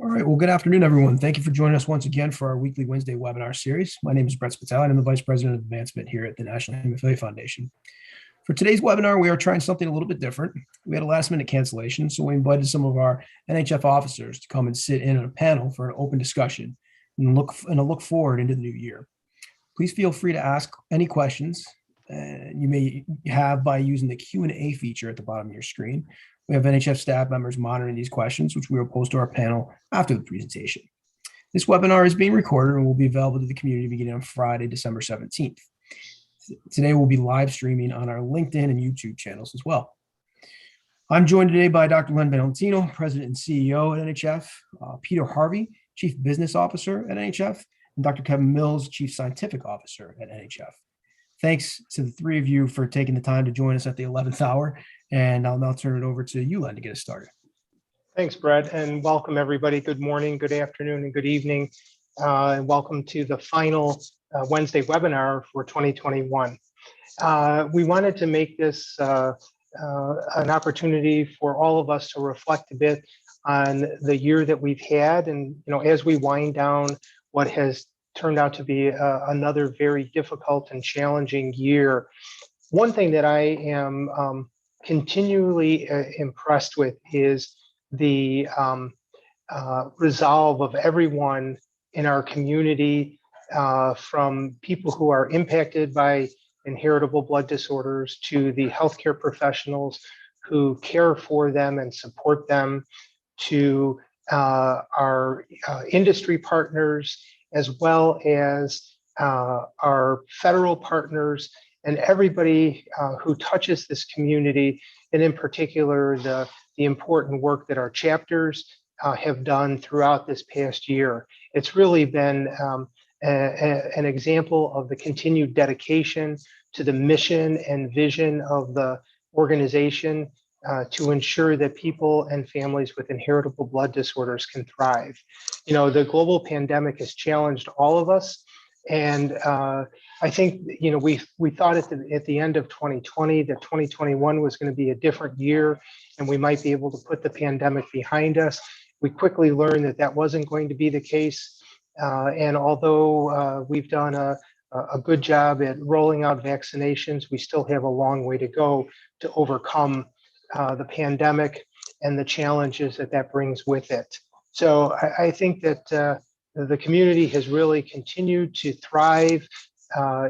All right. Well, good afternoon, everyone. Thank you for joining us once again for our weekly Wednesday webinar series. My name is Brett Spitale, and I'm the Vice President of Advancement here at the National Hemophilia Foundation. For today's webinar, we are trying something a little bit different. We had a last-minute cancellation, so we invited some of our NHF officers to come and sit in on a panel for an open discussion and a look forward into the new year. Please feel free to ask any questions you may have by using the Q&A feature at the bottom of your screen. We have NHF staff members monitoring these questions, which we will post to our panel after the presentation. This webinar is being recorded and will be available to the community beginning on Friday, December 17th. Today, we'll be live streaming on our LinkedIn and YouTube channels as well. I'm joined today by Dr. Leonard Valentino, President and CEO at NHF, Peter Harvey, Chief Business Officer at NHF, and Dr. Kevin Mills, Chief Scientific Officer at NHF. Thanks to the three of you for taking the time to join us at the 11th hour, and I'll now turn it over to you, Len, to get us started. Thanks, Brett, and welcome everybody. Good morning, good afternoon, and good evening, and welcome to the final Wednesday webinar for 2021. We wanted to make this an opportunity for all of us to reflect a bit on the year that we've had, and as we wind down what has turned out to be another very difficult and challenging year. One thing that I am continually impressed with is the resolve of everyone in our community, from people who are impacted by inheritable blood disorders to the healthcare professionals who care for them and support them, to our industry partners, as well as our federal partners, and everybody who touches this community, and in particular, the important work that our chapters have done throughout this past year. It's really been an example of the continued dedication to the mission and vision of the organization to ensure that people and families with inheritable blood disorders can thrive. The global pandemic has challenged all of us, and I think we thought at the end of 2020 that 2021 was going to be a different year, and we might be able to put the pandemic behind us. We quickly learned that that wasn't going to be the case, and although we've done a good job at rolling out vaccinations, we still have a long way to go to overcome the pandemic and the challenges that brings with it. So I think that the community has really continued to thrive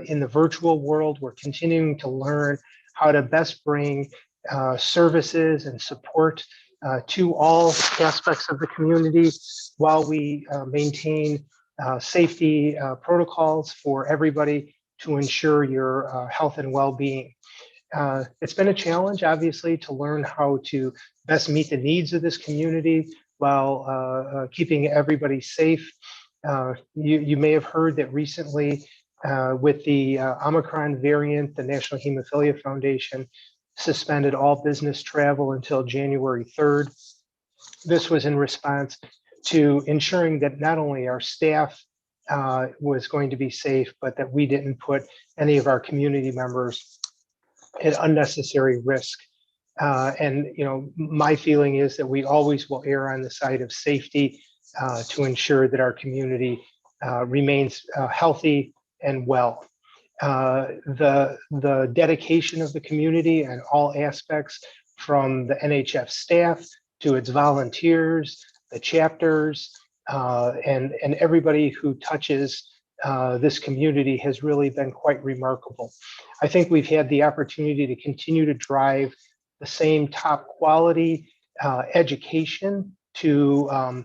in the virtual world. We're continuing to learn how to best bring services and support to all aspects of the community while we maintain safety protocols for everybody to ensure your health and well-being. It's been a challenge, obviously, to learn how to best meet the needs of this community while keeping everybody safe. You may have heard that recently with the Omicron variant, the National Hemophilia Foundation suspended all business travel until January 3rd. This was in response to ensuring that not only our staff was going to be safe, but that we didn't put any of our community members at unnecessary risk. And my feeling is that we always will err on the side of safety to ensure that our community remains healthy and well. The dedication of the community and all aspects, from the NHF staff to its volunteers, the chapters, and everybody who touches this community, has really been quite remarkable. I think we've had the opportunity to continue to drive the same top quality education to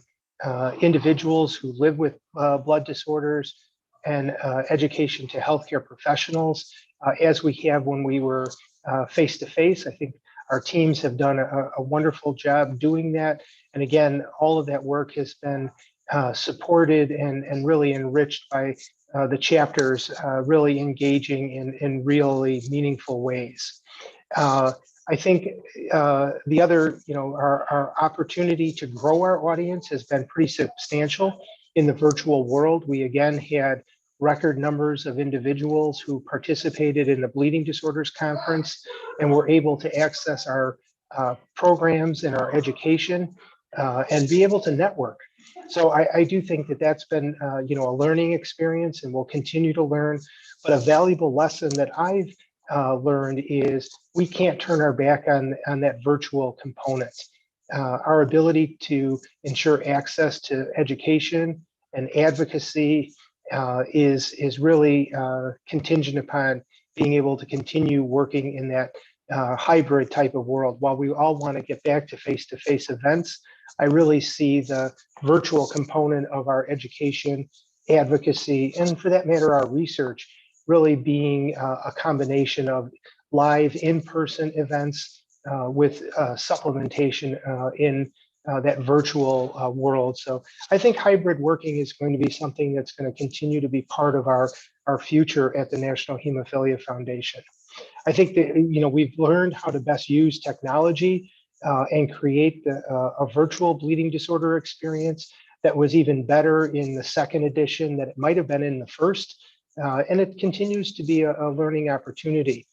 individuals who live with blood disorders, and education to healthcare professionals as we have when we were face-to-face. I think our teams have done a wonderful job doing that. And again, all of that work has been supported and really enriched by the chapters really engaging in really meaningful ways. I think the other, our opportunity to grow our audience has been pretty substantial in the virtual world. We again had record numbers of individuals who participated in the Bleeding Disorders Conference and were able to access our programs in our education and be able to network. So I do think that that's been, a learning experience, and we'll continue to learn. But a valuable lesson that I've learned is we can't turn our back on that virtual component. Our ability to ensure access to education and advocacy is really contingent upon being able to continue working in that hybrid type of world. While we all want to get back to face-to-face events, I really see the virtual component of our education, advocacy, and for that matter, our research really being a combination of live in-person events with supplementation in that virtual world. So I think hybrid working is going to be something that's going to continue to be part of our future at the National Hemophilia Foundation. I think that we've learned how to best use technology and create a virtual bleeding disorder experience that was even better in the second edition than it might have been in the first. And it continues to be a learning opportunity.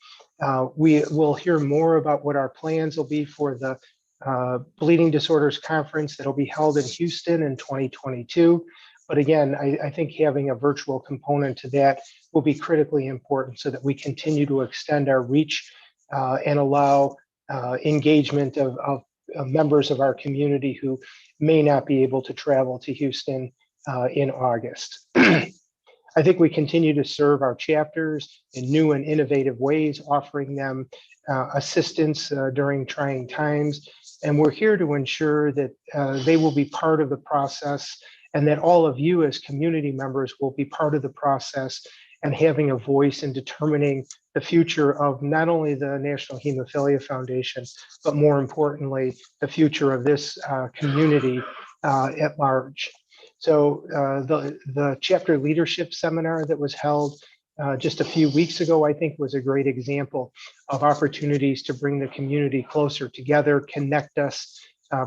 We will hear more about what our plans will be for the Bleeding Disorders Conference that will be held in Houston in 2022. But again, I think having a virtual component to that will be critically important so that we continue to extend our reach and allow engagement of members of our community who may not be able to travel to Houston in August. I think we continue to serve our chapters in new and innovative ways, offering them assistance during trying times. And we're here to ensure that they will be part of the process, and that all of you as community members will be part of the process and having a voice in determining the future of not only the National Hemophilia Foundation, but more importantly, the future of this community at large. So the chapter leadership seminar that was held just a few weeks ago, I think was a great example of opportunities to bring the community closer together, connect us,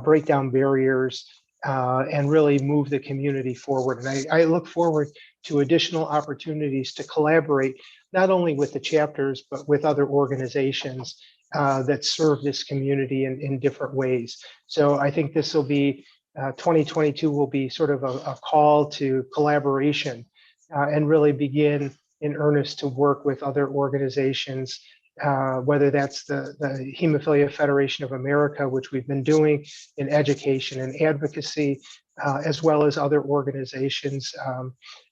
break down barriers, and really move the community forward. And I look forward to additional opportunities to collaborate, not only with the chapters, but with other organizations that serve this community in different ways. So I think this will be 2022 will be sort of a call to collaboration and really begin in earnest to work with other organizations, whether that's the Hemophilia Federation of America, which we've been doing in education and advocacy, as well as other organizations,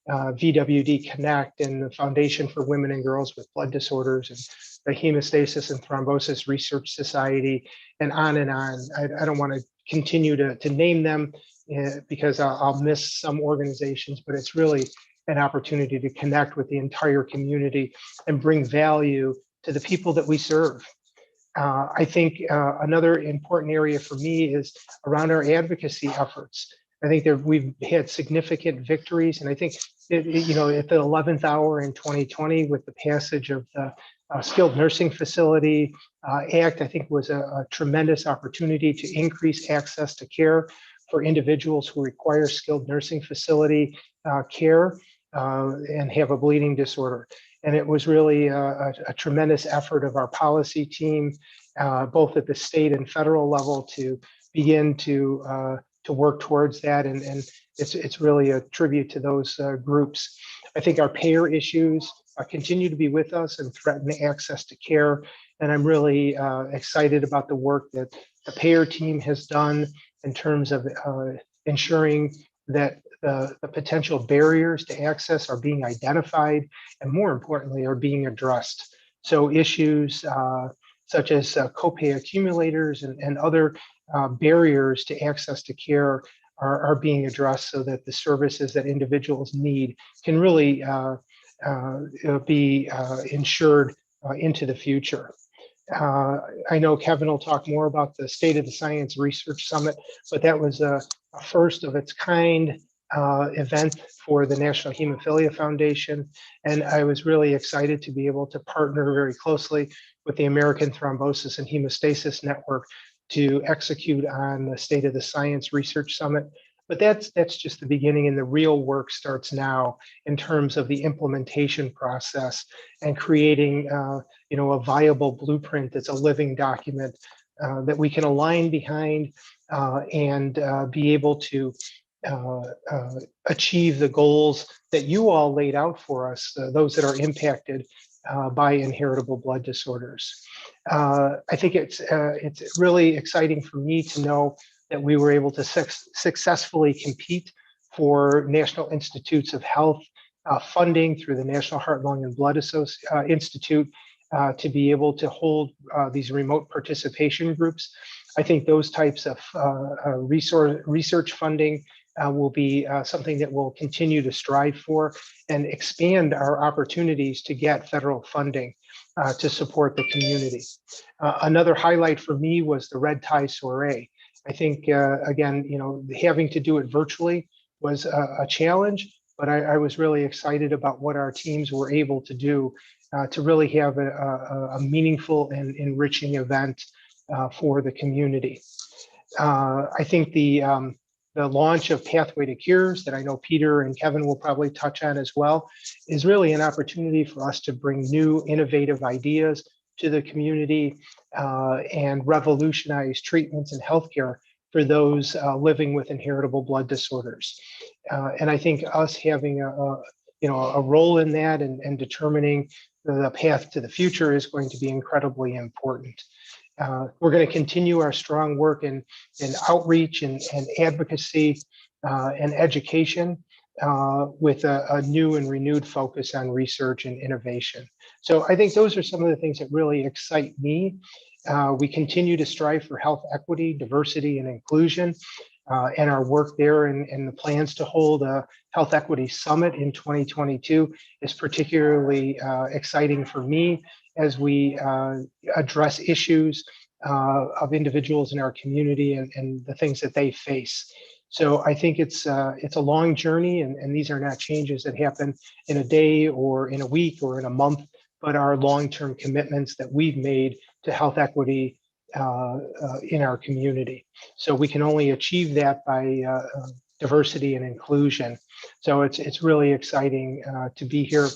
VWD Connect and the Foundation for Women and Girls with Blood Disorders, and the Hemostasis and Thrombosis Research Society, and on and on. I don't want to continue to name them because I'll miss some organizations, but it's really an opportunity to connect with the entire community and bring value to the people that we serve. I think another important area for me is around our advocacy efforts. I think that we've had significant victories, and I think at the 11th hour in 2020 with the passage of the Skilled Nursing Facility Act, I think was a tremendous opportunity to increase access to care for individuals who require skilled nursing facility care and have a bleeding disorder. And it was really a tremendous effort of our policy team, both at the state and federal level, to begin to work towards that. And it's really a tribute to those groups. I think our payer issues continue to be with us and threaten access to care. And I'm really excited about the work that the payer team has done in terms of ensuring that the potential barriers to access are being identified and, more importantly, are being addressed. So issues such as copay accumulators and other barriers to access to care are being addressed so that the services that individuals need can really be ensured into the future. I know Kevin will talk more about the State of the Science Research Summit, but that was a first of its kind event for the National Hemophilia Foundation. And I was really excited to be able to partner very closely with the American Thrombosis and Hemostasis Network to execute on the State of the Science Research Summit. But that's just the beginning, and the real work starts now in terms of the implementation process and creating a viable blueprint that's a living document that we can align behind and be able to achieve the goals that you all laid out for us, those that are impacted by inheritable blood disorders. I think it's really exciting for me to know that we were able to successfully compete for National Institutes of Health funding through the National Heart, Lung, and Blood Institute to be able to hold these remote participation groups. I think those types of research funding will be something that we'll continue to strive for and expand our opportunities to get federal funding to support the community. Another highlight for me was the Red Tie Soiree. I think, again, having to do it virtually was a challenge, but I was really excited about what our teams were able to do to really have a meaningful and enriching event for the community. I think the launch of Pathway to Cures, that I know Peter and Kevin will probably touch on as well, is really an opportunity for us to bring new innovative ideas to the community and revolutionize treatments and healthcare for those living with inheritable blood disorders. And I think us having a role in that and determining the path to the future is going to be incredibly important. We're going to continue our strong work in outreach and advocacy and education with a new and renewed focus on research and innovation. So I think those are some of the things that really excite me. We continue to strive for health equity, diversity, and inclusion. And our work there and the plans to hold a Health Equity Summit in 2022 is particularly exciting for me as we address issues of individuals in our community and the things that they face. So I think it's a long journey, and these are not changes that happen in a day or in a week or in a month, but are long-term commitments that we've made to health equity in our community. So we can only achieve that by diversity and inclusion. So it's really exciting to be here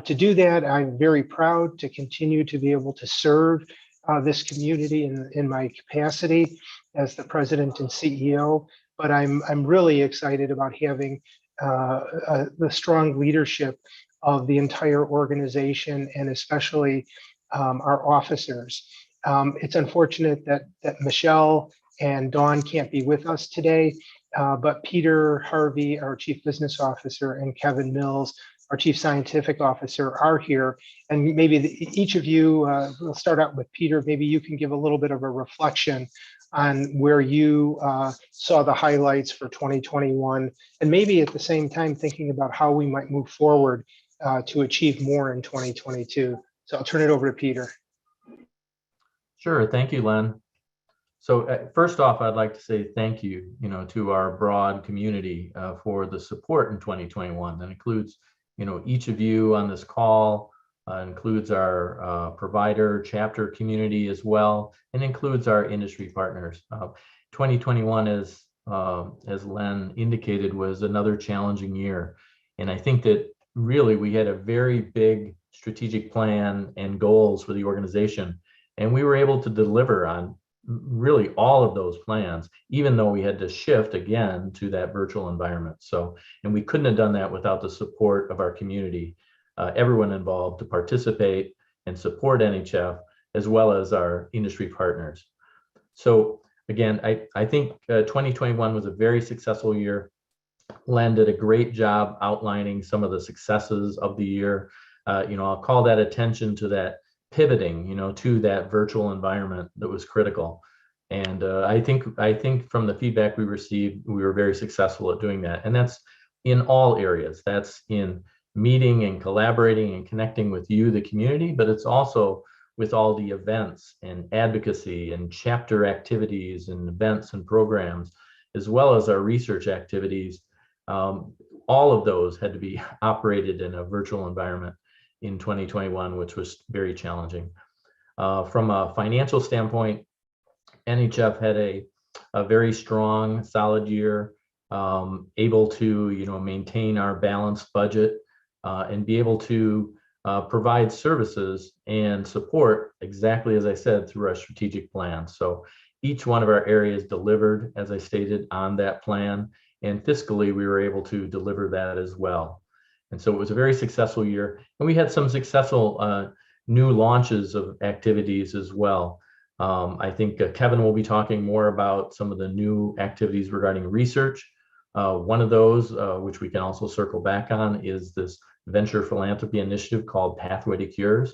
to do that. I'm very proud to continue to be able to serve this community in my capacity as the president and CEO. But I'm really excited about having the strong leadership of the entire organization and especially our officers. It's unfortunate that Michelle and Dawn can't be with us today, but Peter Harvey, our Chief Business Officer, and Kevin Mills, our Chief Scientific Officer, are here. And maybe each of you, we'll start out with Peter, maybe you can give a little bit of a reflection on where you saw the highlights for 2021, and maybe at the same time thinking about how we might move forward to achieve more in 2022. So I'll turn it over to Peter. Sure, thank you, Len. So first off, I'd like to say thank you, to our broad community for the support in 2021. That includes, each of you on this call, includes our provider chapter community as well, and includes our industry partners. 2021, as Len indicated, was another challenging year. And I think that really we had a very big strategic plan and goals for the organization. And we were able to deliver on really all of those plans, even though we had to shift again to that virtual environment. And we couldn't have done that without the support of our community, everyone involved to participate and support NHF, as well as our industry partners. So again, I think 2021 was a very successful year. Len did a great job outlining some of the successes of the year. I'll call that attention to that pivoting, to that virtual environment that was critical. And I think from the feedback we received, we were very successful at doing that. And that's in all areas. That's in meeting and collaborating and connecting with you, the community, but it's also with all the events and advocacy and chapter activities and events and programs, as well as our research activities. All of those had to be operated in a virtual environment in 2021, which was very challenging. From a financial standpoint, NHF had a very strong, solid year, able to maintain our balanced budget and be able to provide services and support exactly as I said through our strategic plan. So each one of our areas delivered, as I stated, on that plan, and fiscally we were able to deliver that as well. And so it was a very successful year, and we had some successful new launches of activities as well. I think Kevin will be talking more about some of the new activities regarding research. One of those, which we can also circle back on, is this venture philanthropy initiative called Pathway to Cures.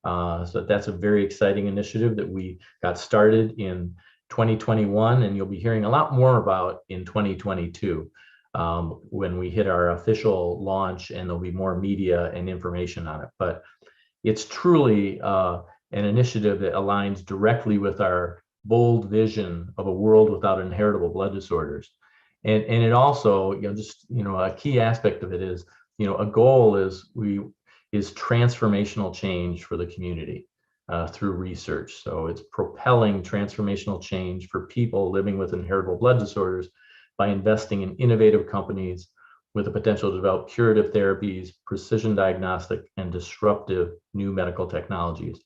So that's a very exciting initiative that we got started in 2021, and you'll be hearing a lot more about in 2022 when we hit our official launch, and there'll be more media and information on it. But it's truly an initiative that aligns directly with our bold vision of a world without inheritable blood disorders. And it also, a key aspect of it is, a goal is transformational change for the community through research. So it's propelling transformational change for people living with inheritable blood disorders by investing in innovative companies with the potential to develop curative therapies, precision diagnostic, and disruptive new medical technologies.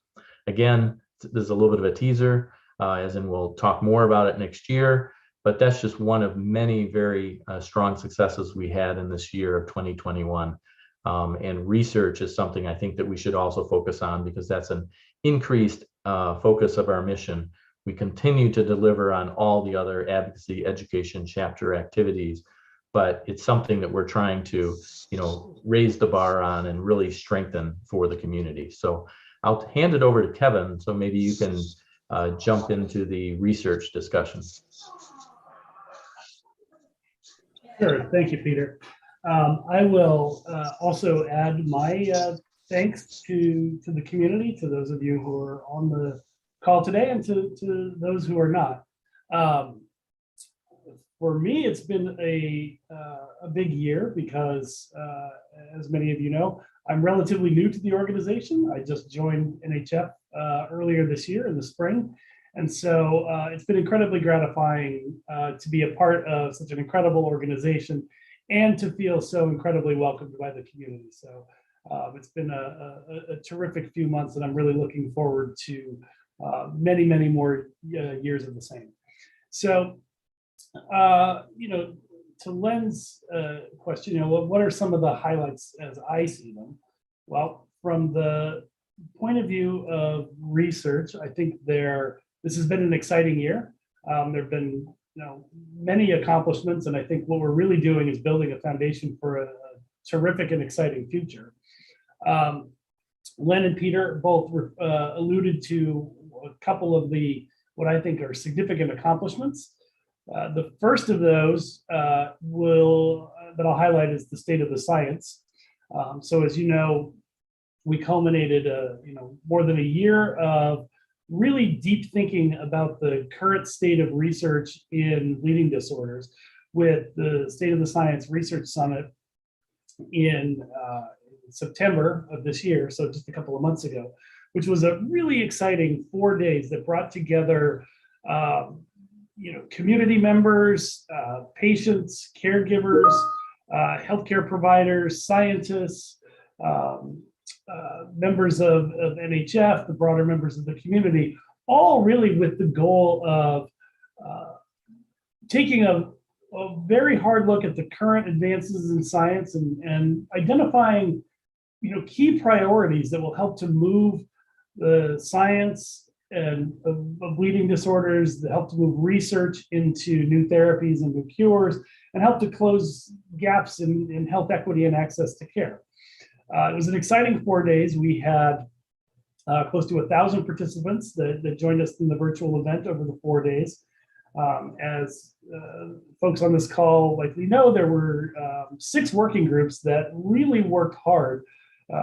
Again, there's a little bit of a teaser, as in we'll talk more about it next year, but that's just one of many very strong successes we had in this year of 2021. And research is something I think that we should also focus on, because that's an increased focus of our mission. We continue to deliver on all the other advocacy, education, chapter activities, but it's something that we're trying to, raise the bar on and really strengthen for the community. So I'll hand it over to Kevin, so maybe you can jump into the research discussion. Sure, thank you, Peter. I will also add my thanks to the community, to those of you who are on the call today, and to those who are not. For me, it's been a big year because, as many of you know, I'm relatively new to the organization. I just joined NHF earlier this year in the spring. And so it's been incredibly gratifying to be a part of such an incredible organization and to feel so incredibly welcomed by the community. So it's been a terrific few months, and I'm really looking forward to many, many more years of the same. So, to Len's question, what are some of the highlights as I see them? Well, from the point of view of research, I think this has been an exciting year. There have been many accomplishments, and I think what we're really doing is building a foundation for a terrific and exciting future. Len and Peter both alluded to a couple of what I think are significant accomplishments. The first of those that I'll highlight is the state of the science. So as you know, we culminated more than a year of really deep thinking about the current state of research in bleeding disorders with the State of the Science Research Summit in September of this year, so just a couple of months ago, which was a really exciting 4 days that brought together community members, patients, caregivers, healthcare providers, scientists, members of NHF, the broader members of the community, all really with the goal of taking a very hard look at the current advances in science and identifying key priorities that will help to move the science and of bleeding disorders, that help to move research into new therapies and new cures, and help to close gaps in health equity and access to care. It was an exciting 4 days. We had close to 1,000 participants that joined us in the virtual event over the 4 days. As folks on this call likely know, there were 6 working groups that really worked hard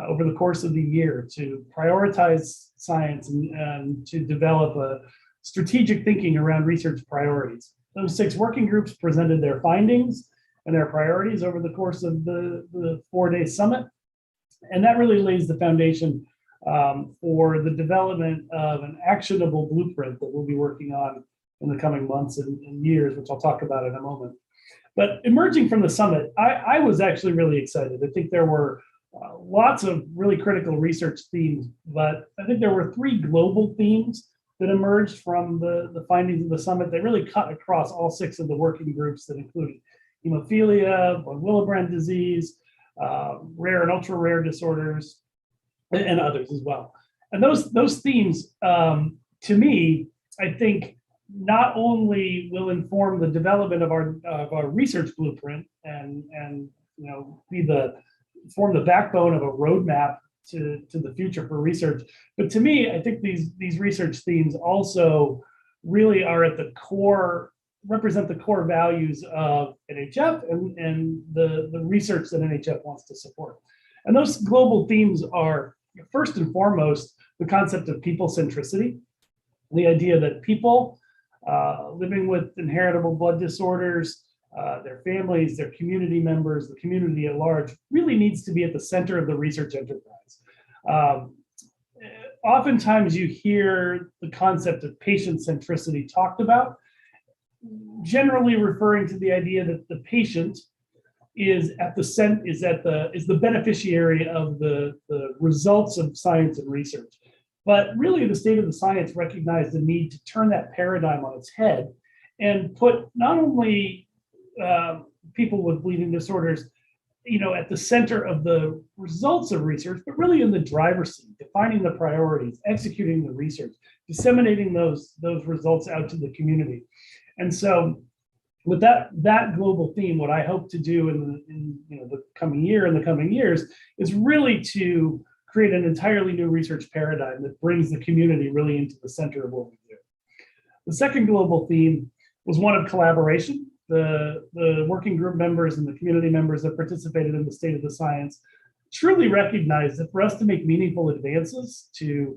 over the course of the year to prioritize science and to develop a strategic thinking around research priorities. Those 6 working groups presented their findings and their priorities over the course of the 4-day summit. And that really lays the foundation for the development of an actionable blueprint that we'll be working on in the coming months and years, which I'll talk about in a moment. But emerging from the summit, I was actually really excited. I think there were lots of really critical research themes, but I think there were three global themes that emerged from the findings of the summit that really cut across all six of the working groups that included hemophilia, von Willebrand disease, rare and ultra rare disorders, and others as well. And those themes, to me, I think not only will inform the development of our research blueprint and form the backbone of a roadmap to the future for research, but to me, I think these research themes also really are at the core, represent the core values of NHF and the research that NHF wants to support. And those global themes are, first and foremost, the concept of people centricity, the idea that people living with inheritable blood disorders, their families, their community members, the community at large, really needs to be at the center of the research enterprise. Oftentimes you hear the concept of patient centricity talked about, generally referring to the idea that the patient is the beneficiary of the results of science and research. But really, the state of the science recognized the need to turn that paradigm on its head and put not only people with bleeding disorders, at the center of the results of research, but really in the driver's seat, defining the priorities, executing the research, disseminating those results out to the community. And so, with that global theme, what I hope to do in the coming year and the coming years is really to create an entirely new research paradigm that brings the community really into the center of what we do. The second global theme was one of collaboration. The working group members and the community members that participated in the State of the Science truly recognized that for us to make meaningful advances, to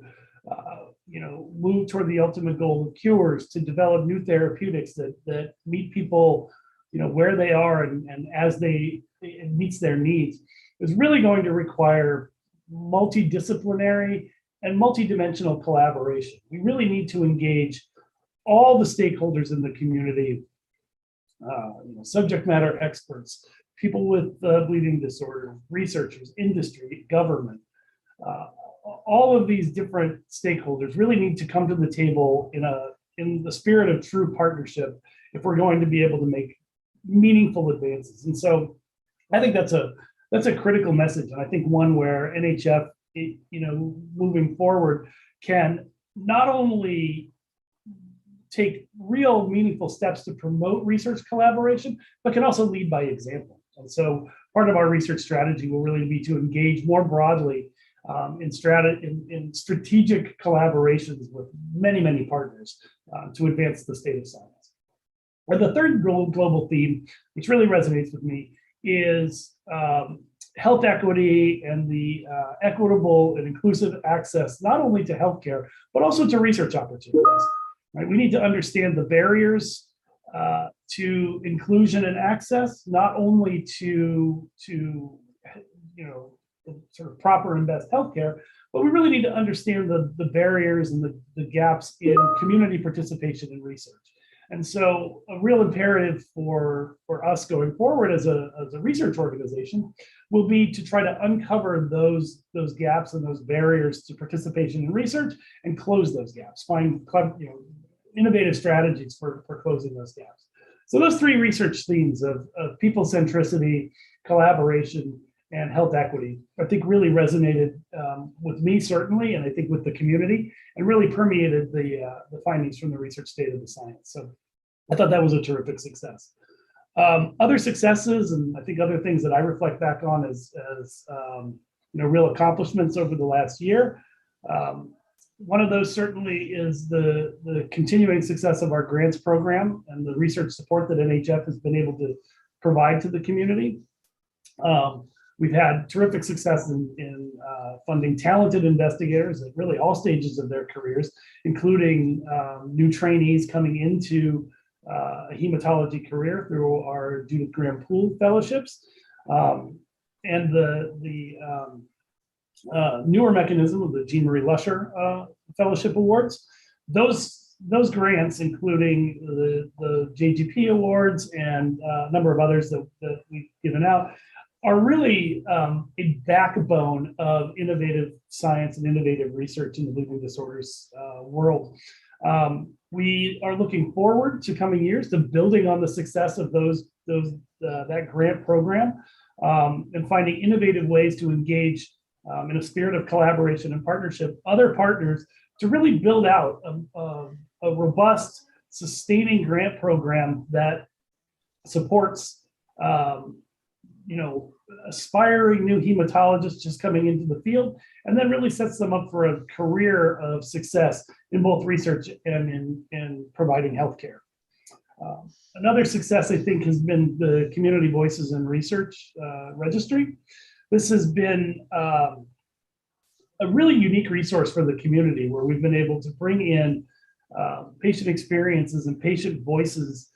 move toward the ultimate goal of cures, to develop new therapeutics that meet people, where they are and as it meets their needs, is really going to require multidisciplinary and multidimensional collaboration. We really need to engage all the stakeholders in the community, subject matter experts, people with bleeding disorder, researchers, industry, government. All of these different stakeholders really need to come to the table in the spirit of true partnership if we're going to be able to make meaningful advances. And so I think that's a critical message, and I think one where NHF, moving forward, can not only take real meaningful steps to promote research collaboration, but can also lead by example. And so part of our research strategy will really be to engage more broadly in strategic collaborations with many partners to advance the state of science. And the third global theme, which really resonates with me, is health equity and the equitable and inclusive access not only to healthcare, but also to research opportunities. Right? We need to understand the barriers to inclusion and access, not only to sort of proper and best healthcare, but we really need to understand the barriers and the gaps in community participation in research. And so a real imperative for us going forward as a research organization will be to try to uncover those gaps and those barriers to participation in research and close those gaps, find innovative strategies for closing those gaps. So those three research themes of people centricity, collaboration, and health equity, I think really resonated with me certainly, and I think with the community, and really permeated the findings from the research state of the science. So I thought that was a terrific success. Other successes, and I think other things that I reflect back on as real accomplishments over the last year. One of those certainly is the continuing success of our grants program and the research support that NHF has been able to provide to the community. We've had terrific success in funding talented investigators at really all stages of their careers, including new trainees coming into a hematology career through our Judith Graham Poole fellowships, and the newer mechanism of the Jean Marie Lusher Fellowship Awards. Those grants, including the JGP Awards and a number of others that we've given out, are really a backbone of innovative science and innovative research in the bleeding disorders world. We are looking forward to coming years to building on the success of that grant program and finding innovative ways to engage in a spirit of collaboration and partnership, other partners to really build out a robust, sustaining grant program that supports, aspiring new hematologists just coming into the field, and then really sets them up for a career of success in both research and in providing healthcare. Another success, I think, has been the Community Voices in Research Registry. This has been a really unique resource for the community where we've been able to bring in patient experiences and patient voices,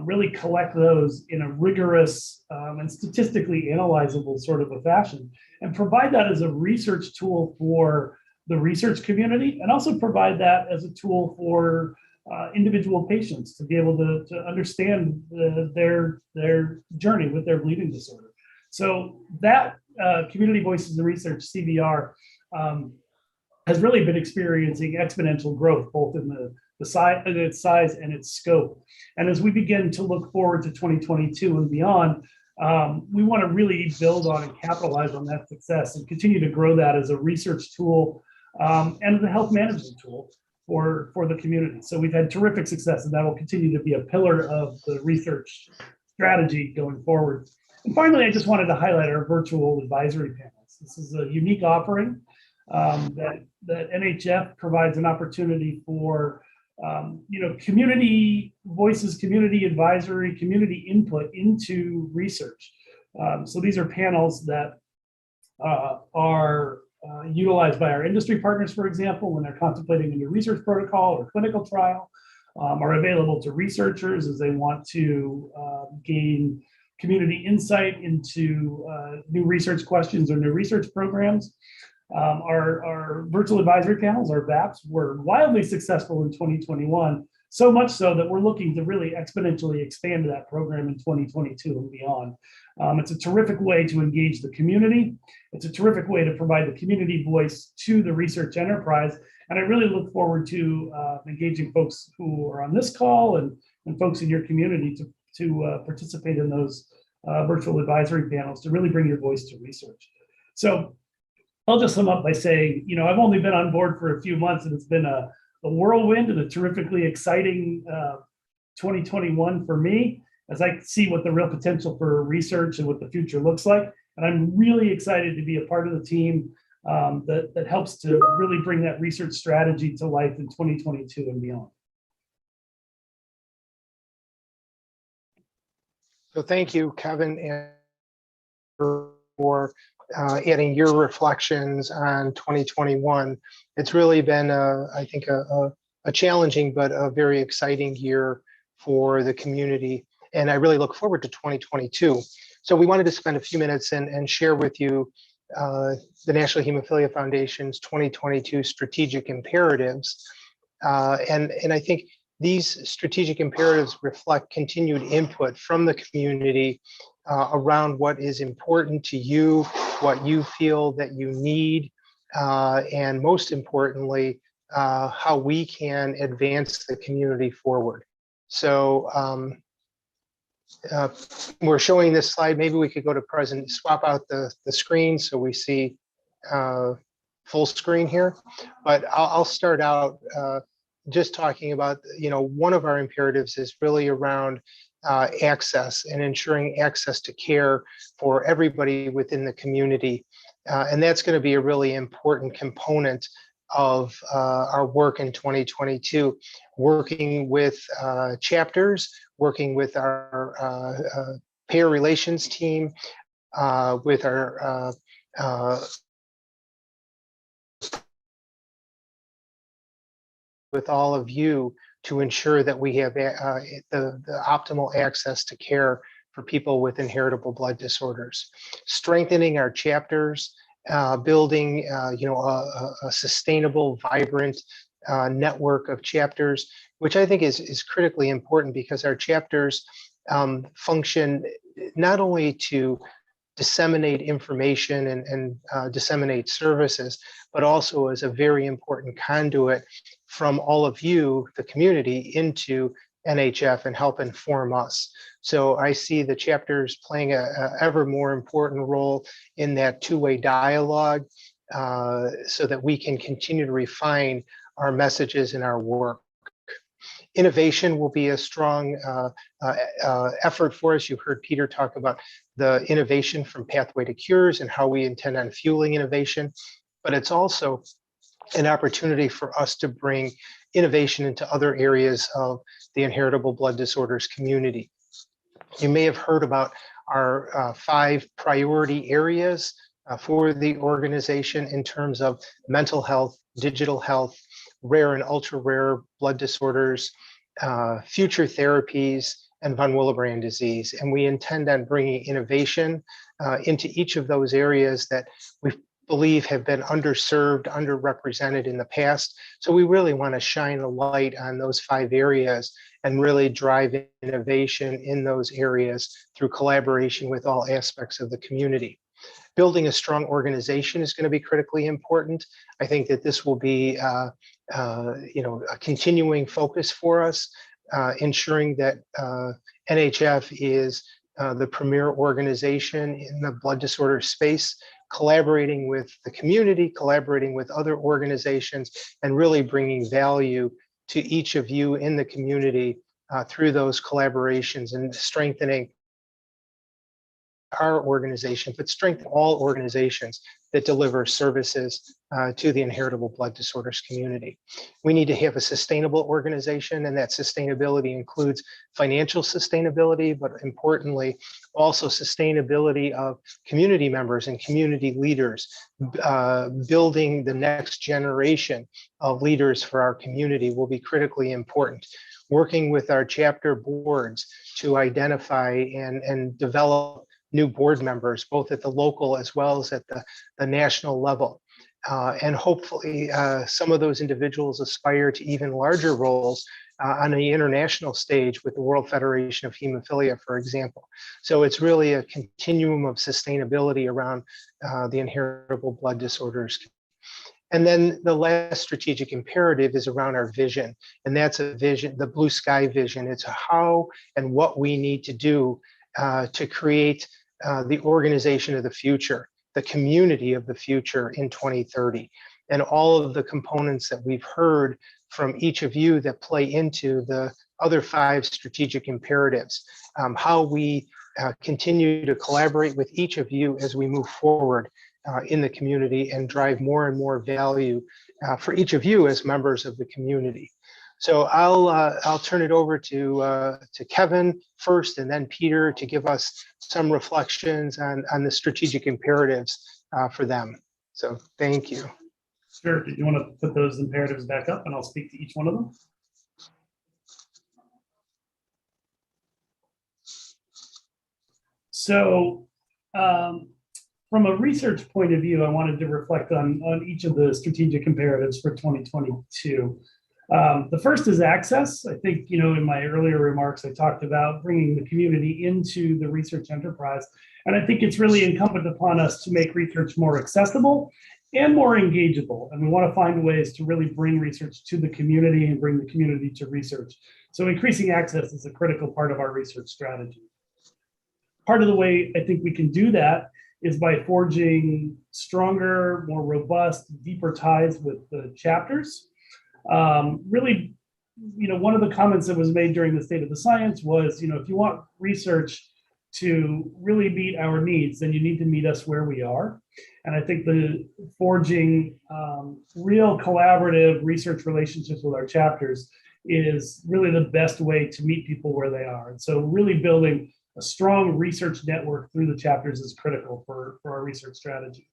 really collect those in a rigorous and statistically analyzable sort of a fashion, and provide that as a research tool for the research community, and also provide that as a tool for individual patients to be able to understand their journey with their bleeding disorder. So that Community Voices in Research, CVR, has really been experiencing exponential growth, both in its size and its scope. And as we begin to look forward to 2022 and beyond, we want to really build on and capitalize on that success and continue to grow that as a research tool and as a health management tool for the community. So we've had terrific success, and that will continue to be a pillar of the research strategy going forward. And finally, I just wanted to highlight our virtual advisory panels. This is a unique offering that NHF provides an opportunity for community voices, community advisory, community input into research. So these are panels that are utilized by our industry partners, for example, when they're contemplating a new research protocol or clinical trial, are available to researchers as they want to gain community insight into new research questions or new research programs. Our virtual advisory panels, our VAPs, were wildly successful in 2021, so much so that we're looking to really exponentially expand that program in 2022 and beyond. It's a terrific way to engage the community. It's a terrific way to provide the community voice to the research enterprise. And I really look forward to engaging folks who are on this call and folks in your community to participate in those virtual advisory panels to really bring your voice to research. So I'll just sum up by saying, I've only been on board for a few months, and it's been a whirlwind and a terrifically exciting 2021 for me, as I see what the real potential for research and what the future looks like. And I'm really excited to be a part of the team that helps to really bring that research strategy to life in 2022 and beyond. So thank you, Kevin, and for adding your reflections on 2021. It's really been, I think, a challenging but a very exciting year for the community. And I really look forward to 2022. So we wanted to spend a few minutes and share with you the National Hemophilia Foundation's 2022 strategic imperatives. And I think these strategic imperatives reflect continued input from the community around what is important to you, what you feel that you need, and most importantly, how we can advance the community forward. So we're showing this slide. Maybe we could go to present, swap out the screen so we see full screen here. But I'll start out just talking about, one of our imperatives is really around access and ensuring access to care for everybody within the community. And that's going to be a really important component of our work in 2022, working with chapters, working with our payer relations team, with our with all of you to ensure that we have the optimal access to care for people with inheritable blood disorders. Strengthening our chapters, building a sustainable, vibrant network of chapters, which I think is critically important because our chapters function not only to disseminate information and disseminate services, but also as a very important conduit from all of you, the community, into NHF and help inform us. So I see the chapters playing a ever more important role in that two-way dialogue, so that we can continue to refine our messages and our work. Innovation will be a strong effort for us. You heard Peter talk about the innovation from Pathway to Cures and how we intend on fueling innovation, but it's also an opportunity for us to bring innovation into other areas of the inheritable blood disorders community. You may have heard about our 5 priority areas for the organization in terms of mental health, digital health, rare and ultra rare blood disorders, future therapies, and von Willebrand disease. And we intend on bringing innovation into each of those areas that we believe have been underserved, underrepresented in the past. So we really want to shine a light on those 5 areas and really drive innovation in those areas through collaboration with all aspects of the community. Building a strong organization is going to be critically important. I think that this will be a continuing focus for us, ensuring that NHF is the premier organization in the blood disorder space, collaborating with the community, collaborating with other organizations, and really bringing value to each of you in the community through those collaborations and strengthening our organization, but strengthen all organizations that deliver services to the inheritable blood disorders community. We need to have a sustainable organization, and that sustainability includes financial sustainability, but importantly, also sustainability of community members and community leaders, building the next generation of leaders for our community will be critically important. Working with our chapter boards to identify and develop new board members, both at the local as well as at the national level. And hopefully some of those individuals aspire to even larger roles on the international stage with the World Federation of Hemophilia, for example. So it's really a continuum of sustainability around the inheritable blood disorders. And then the last strategic imperative is around our vision. And that's a vision, the blue sky vision. It's how and what we need to do to create the organization of the future, the community of the future in 2030. And all of the components that we've heard from each of you that play into the other 5 strategic imperatives, how we continue to collaborate with each of you as we move forward in the community and drive more and more value for each of you as members of the community. So I'll turn it over to Kevin first, and then Peter to give us some reflections on the strategic imperatives for them. So thank you. Sure. Did you want to put those imperatives back up, and I'll speak to each one of them? So from a research point of view, I wanted to reflect on each of the strategic imperatives for 2022. The first is access. I think, in my earlier remarks, I talked about bringing the community into the research enterprise. And I think it's really incumbent upon us to make research more accessible and more engageable. And we want to find ways to really bring research to the community and bring the community to research. So increasing access is a critical part of our research strategy. Part of the way I think we can do that is by forging stronger, more robust, deeper ties with the chapters. Really, one of the comments that was made during the State of the Science was, if you want research to really meet our needs, then you need to meet us where we are. And I think the forging real collaborative research relationships with our chapters is really the best way to meet people where they are. And so really building a strong research network through the chapters is critical for our research strategy.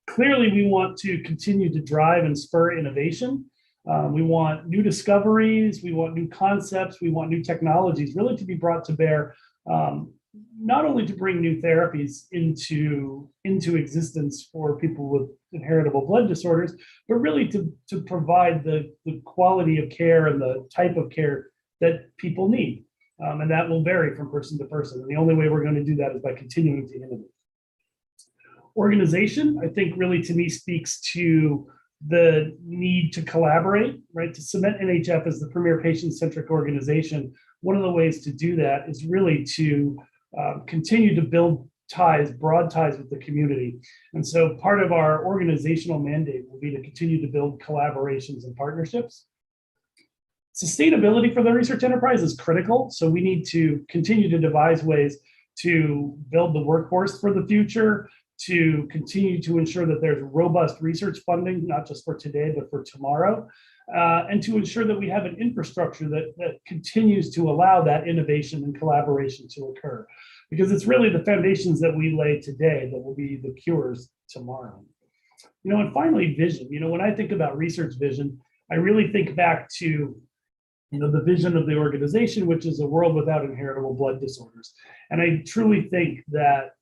Clearly, we want to continue to drive and spur innovation. We want new discoveries, we want new concepts, we want new technologies really to be brought to bear, not only to bring new therapies into existence for people with inheritable blood disorders, but really to provide the quality of care and the type of care that people need. And that will vary from person to person. And the only way we're going to do that is by continuing to innovate. Organization, I think, really to me speaks to the need to collaborate, right? To cement NHF as the premier patient-centric organization. One of the ways to do that is really to continue to build ties, broad ties with the community. And so part of our organizational mandate will be to continue to build collaborations and partnerships. Sustainability for the research enterprise is critical. So we need to continue to devise ways to build the workforce for the future, to continue to ensure that there's robust research funding, not just for today, but for tomorrow, and to ensure that we have an infrastructure that continues to allow that innovation and collaboration to occur. Because it's really the foundations that we lay today that will be the cures tomorrow. And finally, vision. When I think about research vision, I really think back to the vision of the organization, which is a world without inheritable blood disorders. And I truly think that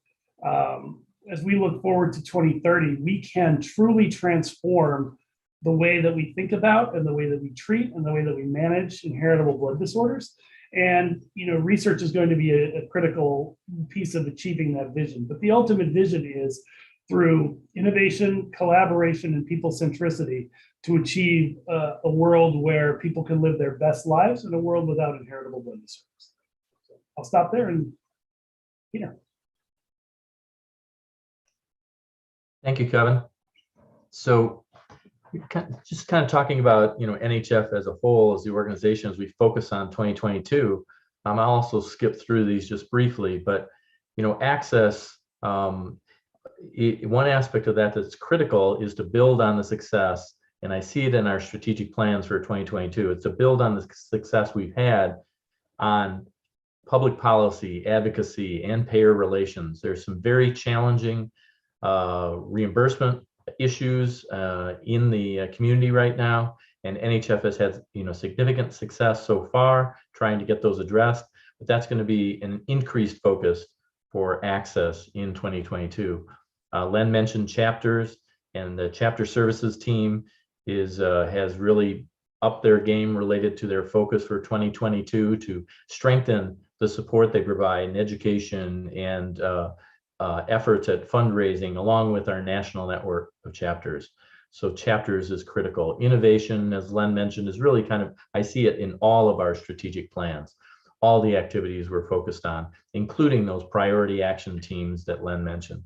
as we look forward to 2030, we can truly transform the way that we think about and the way that we treat and the way that we manage inheritable blood disorders. And research is going to be a critical piece of achieving that vision. But the ultimate vision is through innovation, collaboration, and people centricity to achieve a world where people can live their best lives in a world without inheritable blood disorders. So I'll stop there, and Peter. Thank you, Kevin. So just kind of talking about NHF as a whole, as the organization, as we focus on 2022. I'll also skip through these just briefly, but access. One aspect of that that's critical is to build on the success, and I see it in our strategic plans for 2022. It's to build on the success we've had on public policy, advocacy, and payer relations. There's some very challenging reimbursement issues in the community right now, and NHF has had significant success so far trying to get those addressed, but that's going to be an increased focus for access in 2022. Len mentioned chapters, and the chapter services team has really upped their game related to their focus for 2022 to strengthen the support they provide in education and efforts at fundraising, along with our national network of chapters. So chapters is critical. Innovation, as Len mentioned, is really I see it in all of our strategic plans, all the activities we're focused on, including those priority action teams that Len mentioned.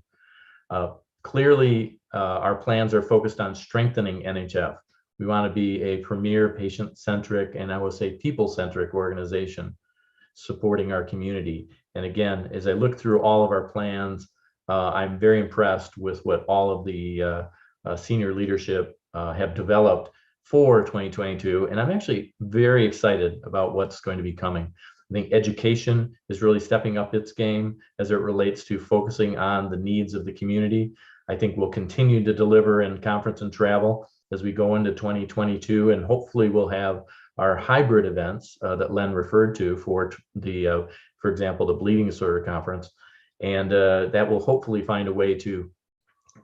Clearly, our plans are focused on strengthening NHF. We want to be a premier patient-centric, and I will say people-centric organization supporting our community. And again, as I look through all of our plans, I'm very impressed with what all of the senior leadership have developed for 2022. And I'm actually very excited about what's going to be coming. I think education is really stepping up its game as it relates to focusing on the needs of the community. I think we'll continue to deliver in conference and travel as we go into 2022, and hopefully we'll have our hybrid events that Len referred to for for example, the Bleeding Disorder Conference, and that will hopefully find a way to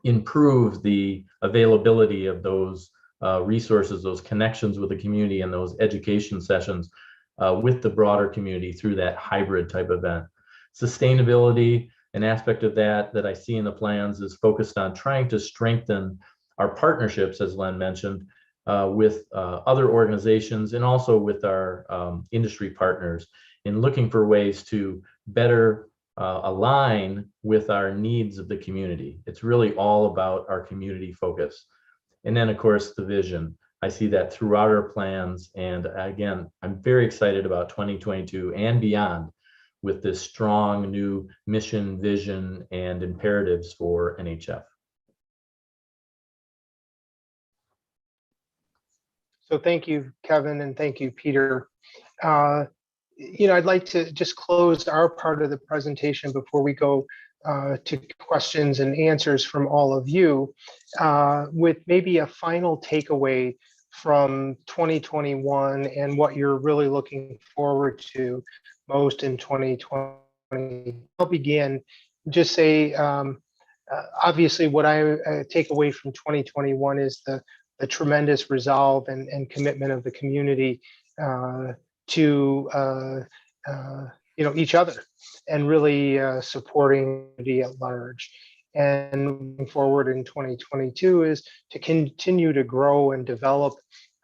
improve the availability of those resources, those connections with the community, and those education sessions with the broader community through that hybrid type event. Sustainability, an aspect of that I see in the plans, is focused on trying to strengthen our partnerships, as Len mentioned, with other organizations and also with our industry partners, in looking for ways to better align with our needs of the community. It's really all about our community focus. And then, of course, the vision. I see that throughout our plans. And again, I'm very excited about 2022 and beyond with this strong new mission, vision, and imperatives for NHF. So thank you, Kevin, and thank you, Peter. I'd like to just close our part of the presentation before we go to questions and answers from all of you with maybe a final takeaway from 2021 and what you're really looking forward to most in 2020. I'll begin, just say, obviously what I take away from 2021 is the tremendous resolve and commitment of the community to each other and really supporting the at large. And moving forward in 2022 is to continue to grow and develop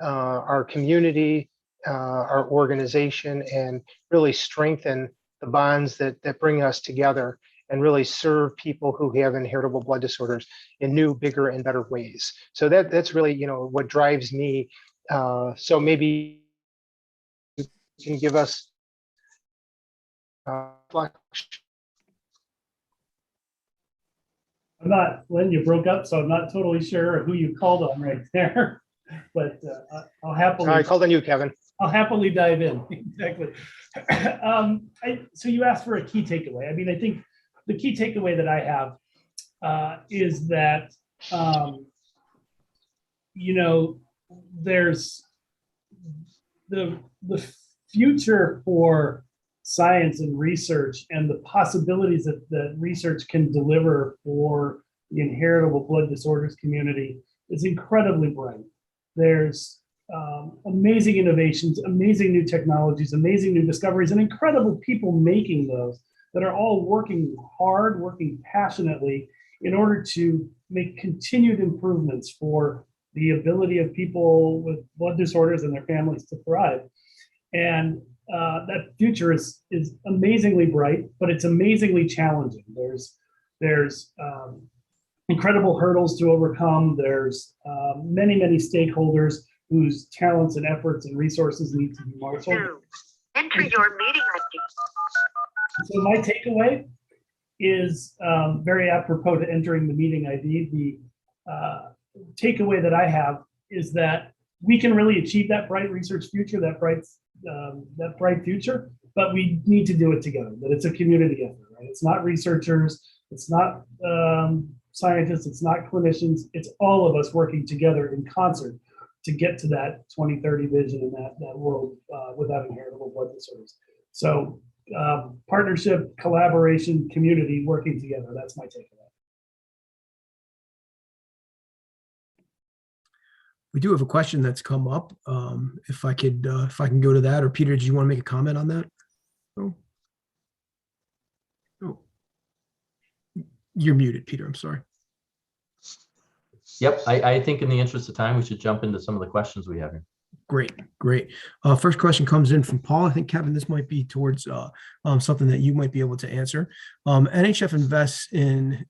our community, our organization, and really strengthen the bonds that bring us together and really serve people who have inheritable blood disorders in new, bigger, and better ways. So that's really, what drives me. So maybe you can give us I'm not, Lynn, you broke up, so I'm not totally sure who you called on right there, but I'll happily. I called on you, Kevin. I'll happily dive in. Exactly. So you asked for a key takeaway. I mean, I think the key takeaway that I have is that, there's the future for science and research and the possibilities that research can deliver for the inheritable blood disorders community is incredibly bright. There's amazing innovations, amazing new technologies, amazing new discoveries, and incredible people making those that are all working hard, working passionately in order to make continued improvements for the ability of people with blood disorders and their families to thrive. And that future is amazingly bright, but it's amazingly challenging. There's incredible hurdles to overcome. There's many stakeholders whose talents and efforts and resources need to be marshaled. Enter your meeting ID. So my takeaway is very apropos to entering the meeting ID. The takeaway that I have is that we can really achieve that bright research future, that bright future, but we need to do it together. That it's a community effort, right? It's not researchers, it's not scientists, it's not clinicians. It's all of us working together in concert to get to that 2030 vision and that world without inheritable blood disorders. So partnership, collaboration, community, working together. That's my takeaway. We do have a question that's come up. If I can go to that, or Peter, did you want to make a comment on that? Oh, you're muted, Peter. I'm sorry. Yep, I think in the interest of time, we should jump into some of the questions we have here. Great. First question comes in from Paul. I think, Kevin, this might be towards something that you might be able to answer. NHF investments in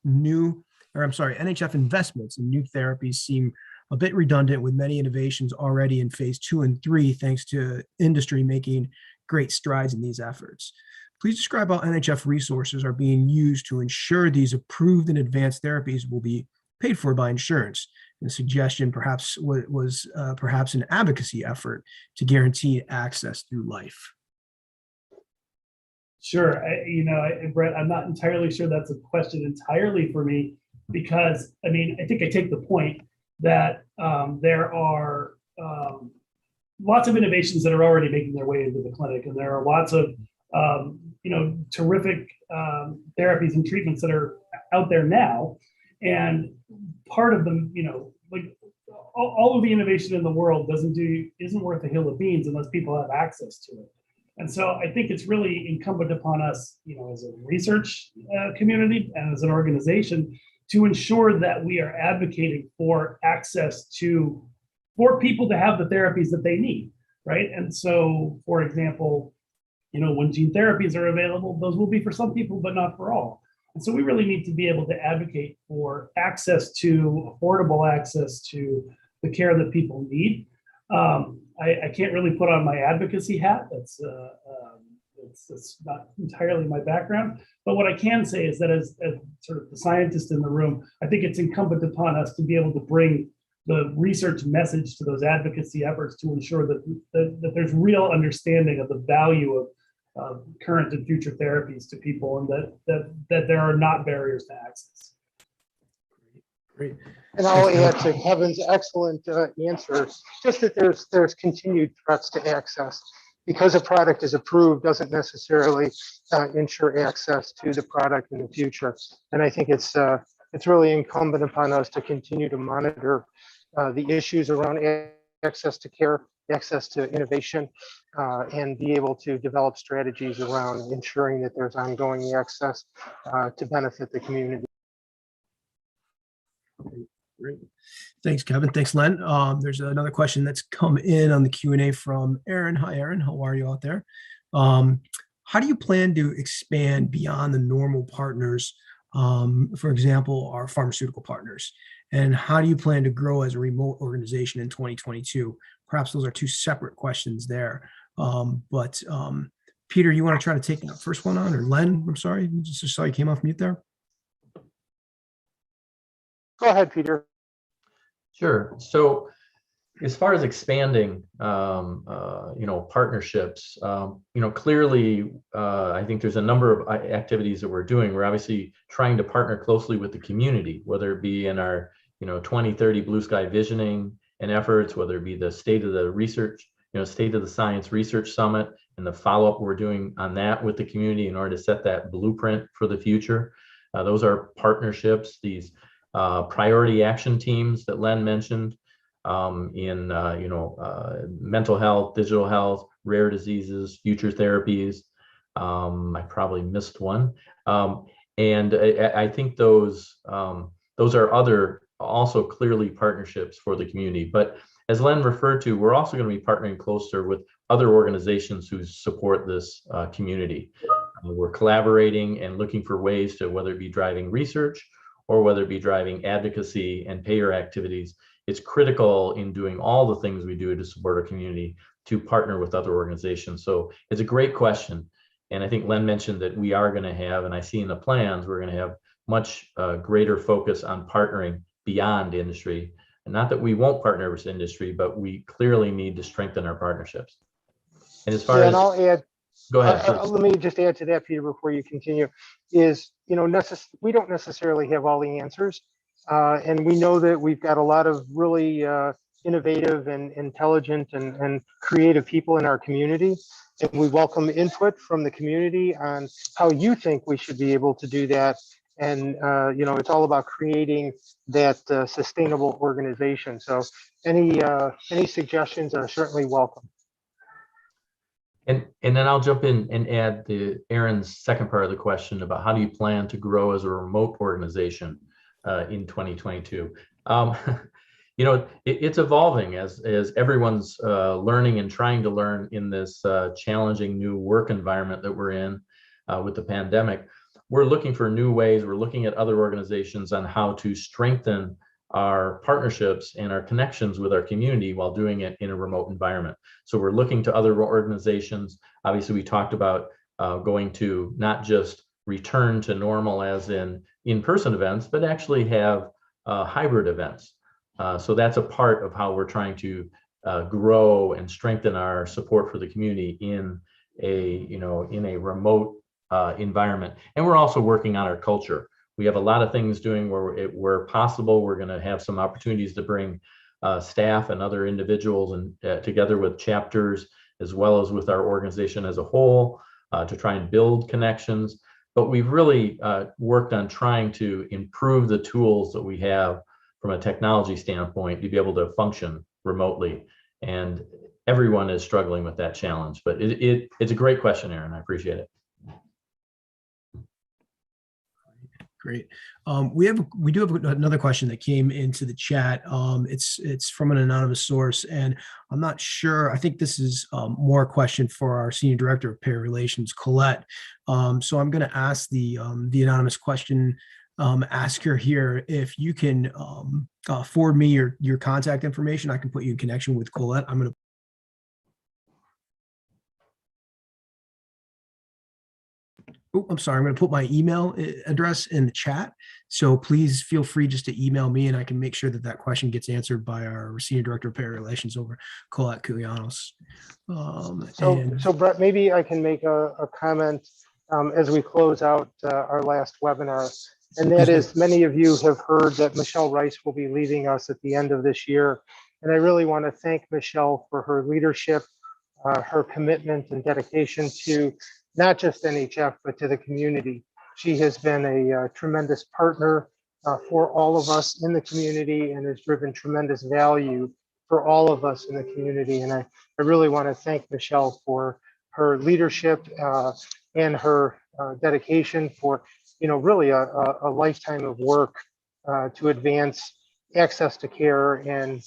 new therapies seem a bit redundant, with many innovations already in phase 2 and 3, thanks to industry making great strides in these efforts. Please describe how NHF resources are being used to ensure these approved and advanced therapies will be paid for by insurance. And the suggestion perhaps was perhaps an advocacy effort to guarantee access through life. Sure, Brett, I'm not entirely sure that's a question entirely for me, because I think I take the point that there are lots of innovations that are already making their way into the clinic, and there are lots of terrific therapies and treatments that are out there now. And part of them, all of the innovation in the world isn't worth a hill of beans unless people have access to it. And so I think it's really incumbent upon us, as a research community and as an organization, to ensure that we are advocating for access for people to have the therapies that they need, right? And so, for example, when gene therapies are available, those will be for some people, but not for all. And so we really need to be able to advocate for affordable access to the care that people need. I can't really put on my advocacy hat. That's not entirely my background. But what I can say is that as sort of the scientist in the room, I think it's incumbent upon us to be able to bring the research message to those advocacy efforts to ensure that there's real understanding of the value of current and future therapies to people, and that there are not barriers to access. Great. And I'll add to Kevin's excellent answer, just that there's continued threats to access. Because a product is approved doesn't necessarily ensure access to the product in the future. And I think it's really incumbent upon us to continue to monitor the issues around access to care, access to innovation, and be able to develop strategies around ensuring that there's ongoing access to benefit the community. Great. Thanks, Kevin. Thanks, Len. There's another question that's come in on the Q&A from Aaron. Hi, Aaron. How are you out there? How do you plan to expand beyond the normal partners, for example, our pharmaceutical partners? And how do you plan to grow as a remote organization in 2022? Perhaps those are two separate questions there. But Peter, you want to try to take that first one on, or Len? I'm sorry, just saw you came off mute there. Go ahead, Peter. Sure. So as far as expanding, partnerships, clearly, I think there's a number of activities that we're doing. We're obviously trying to partner closely with the community, whether it be in our, 2030 Blue Sky Visioning and efforts, whether it be the State of the Research, State of the Science Research Summit, and the follow-up we're doing on that with the community in order to set that blueprint for the future. Those are partnerships. These priority action teams that Len mentioned in mental health, digital health, rare diseases, future therapies. I probably missed one, and I think those are other also clearly partnerships for the community. But as Len referred to, we're also going to be partnering closer with other organizations who support this community. We're collaborating and looking for ways to, whether it be driving research or whether it be driving advocacy and payer activities. It's critical in doing all the things we do to support our community to partner with other organizations. So it's a great question. And I think Len mentioned that we are going to have, and I see in the plans, we're going to have much greater focus on partnering beyond industry. And not that we won't partner with industry, but we clearly need to strengthen our partnerships. And as far as, and I'll add, go ahead. let me just add to that, Peter, before you continue, is, we don't necessarily have all the answers. And we know that we've got a lot of really innovative and intelligent and creative people in our community. And we welcome input from the community on how you think we should be able to do that. And, it's all about creating that sustainable organization. So any suggestions are certainly welcome. And then I'll jump in and add Aaron's second part of the question about how do you plan to grow as a remote organization in 2022. It's evolving as everyone's learning and trying to learn in this challenging new work environment that we're in with the pandemic. We're looking for new ways. We're looking at other organizations on how to strengthen our partnerships and our connections with our community while doing it in a remote environment. So we're looking to other organizations. Obviously, we talked about going to not just return to normal as in-person events, but actually have hybrid events. So that's a part of how we're trying to grow and strengthen our support for the community in a remote environment. And we're also working on our culture. We have a lot of things doing where possible. We're going to have some opportunities to bring staff and other individuals and together with chapters, as well as with our organization as a whole, to try and build connections. But we've really worked on trying to improve the tools that we have from a technology standpoint to be able to function remotely. And everyone is struggling with that challenge. But it's a great question, Aaron. I appreciate it. Great. We do have another question that came into the chat. It's from an anonymous source, and I'm not sure. I think this is more a question for our Senior Director of Payer Relations, Colette. So I'm going to ask the anonymous question asker here if you can forward me your contact information. I can put you in connection with Colette. I'm sorry, I'm going to put my email address in the chat. So please feel free just to email me and I can make sure that question gets answered by our Senior Director of Payer Relations over, Colette Koulianos. So Brett, maybe I can make a comment as we close out our last webinar. And that is, many of you have heard that Michelle Rice will be leaving us at the end of this year. And I really want to thank Michelle for her leadership, her commitment and dedication to not just NHF, but to the community. She has been a tremendous partner for all of us in the community and has driven tremendous value for all of us in the community. And I really want to thank Michelle for her leadership and her dedication for, really a lifetime of work to advance access to care and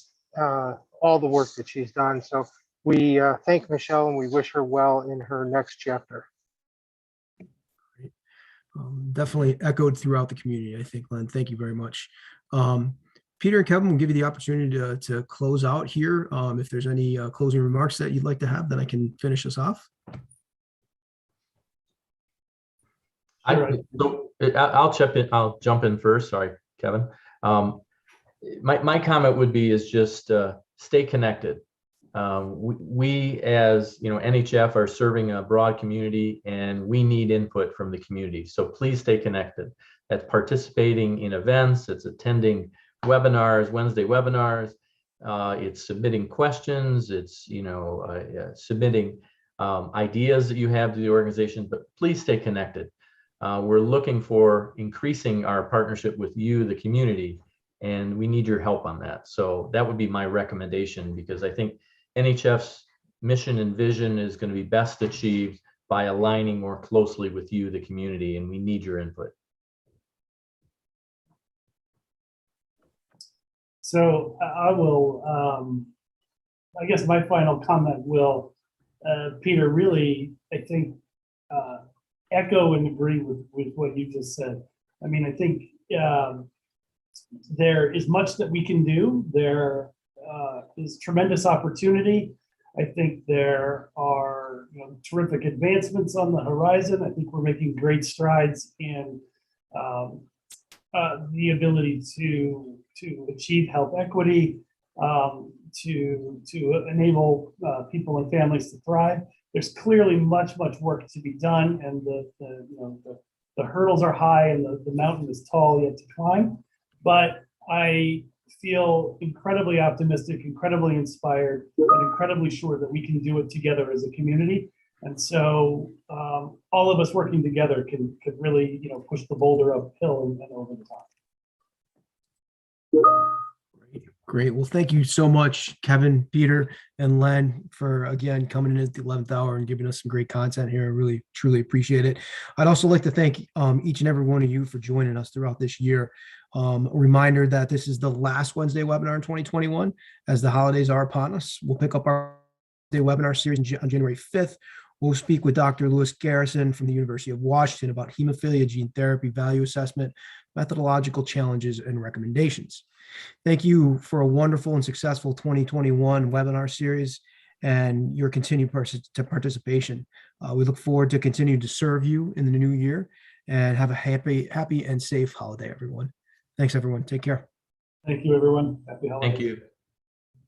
all the work that she's done. So we thank Michelle and we wish her well in her next chapter. Definitely echoed throughout the community, I think, Len. Thank you very much. Peter and Kevin will give you the opportunity to close out here. If there's any closing remarks that you'd like to have, then I can finish us off. I'll jump in first. Sorry, Kevin. My comment would be is just stay connected. We as NHF are serving a broad community, and we need input from the community. So please stay connected. That's participating in events. It's attending webinars, Wednesday webinars. It's submitting questions. It's submitting ideas that you have to the organization. But please stay connected. We're looking for increasing our partnership with you, the community, and we need your help on that. So that would be my recommendation, because I think NHF's mission and vision is going to be best achieved by aligning more closely with you, the community, and we need your input. So I will, I guess my final comment will, Peter, really, I think, echo and agree with what you just said. I mean, I think there is much that we can do. There is tremendous opportunity. I think there are terrific advancements on the horizon. I think we're making great strides in the ability to achieve health equity, to enable people and families to thrive. There's clearly much work to be done, and the hurdles are high and the mountain is tall yet to climb. But I feel incredibly optimistic, incredibly inspired, and incredibly sure that we can do it together as a community. And so all of us working together could really push the boulder uphill and over the top. Great. Well, thank you so much, Kevin, Peter, and Len, for again coming in at the 11th hour and giving us some great content here. I really, truly appreciate it. I'd also like to thank each and every one of you for joining us throughout this year. A reminder that this is the last Wednesday webinar in 2021, as the holidays are upon us. We'll pick up our Wednesday webinar series on January 5th. We'll speak with Dr. Lewis Garrison from the University of Washington about hemophilia gene therapy value assessment, methodological challenges, and recommendations. Thank you for a wonderful and successful 2021 webinar series and your continued participation. We look forward to continuing to serve you in the new year, and have a happy and safe holiday, everyone. Thanks, everyone. Take care. Thank you, everyone. Happy holidays. Thank you.